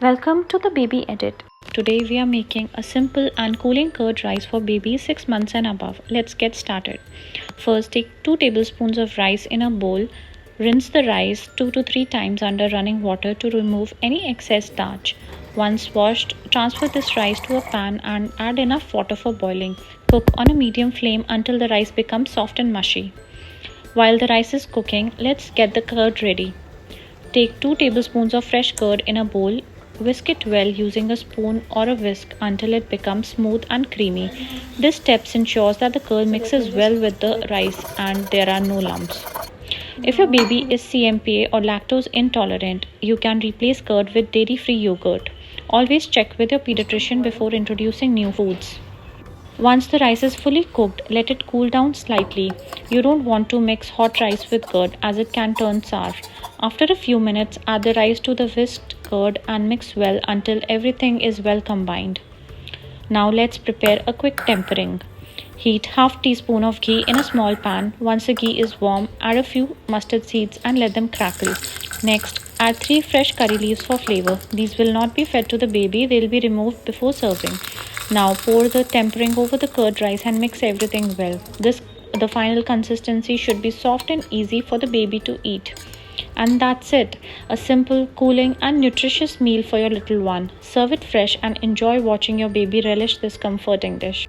Welcome to the baby edit. Today we are making a simple and cooling curd rice for babies 6 months and above. Let's get started. First, take 2 tablespoons of rice in a bowl. Rinse the rice 2 to 3 times under running water to remove any excess starch. Once washed, transfer this rice to a pan and add enough water for boiling. Cook on a medium flame until the rice becomes soft and mushy. While the rice is cooking, let's get the curd ready. Take 2 tablespoons of fresh curd in a bowl. Whisk it well using a spoon or a whisk until it becomes smooth and creamy. This step ensures that the curd mixes well with the rice and there are no lumps. If your baby is CMPA or lactose intolerant, you can replace curd with dairy-free yogurt. Always check with your pediatrician before introducing new foods. Once the rice is fully cooked, let it cool down slightly. You don't want to mix hot rice with curd as it can turn sour. After a few minutes, add the rice to the whisked curd and mix well until everything is well combined. Now let's prepare a quick tempering. Heat half teaspoon of ghee in a small pan. Once the ghee is warm, add a few mustard seeds and let them crackle. Next, add 3 fresh curry leaves for flavor. These will not be fed to the baby, they will be removed before serving. Now pour the tempering over the curd rice and mix everything well. The final consistency should be soft and easy for the baby to eat. And that's it. A simple, cooling and nutritious meal for your little one. Serve it fresh and enjoy watching your baby relish this comforting dish.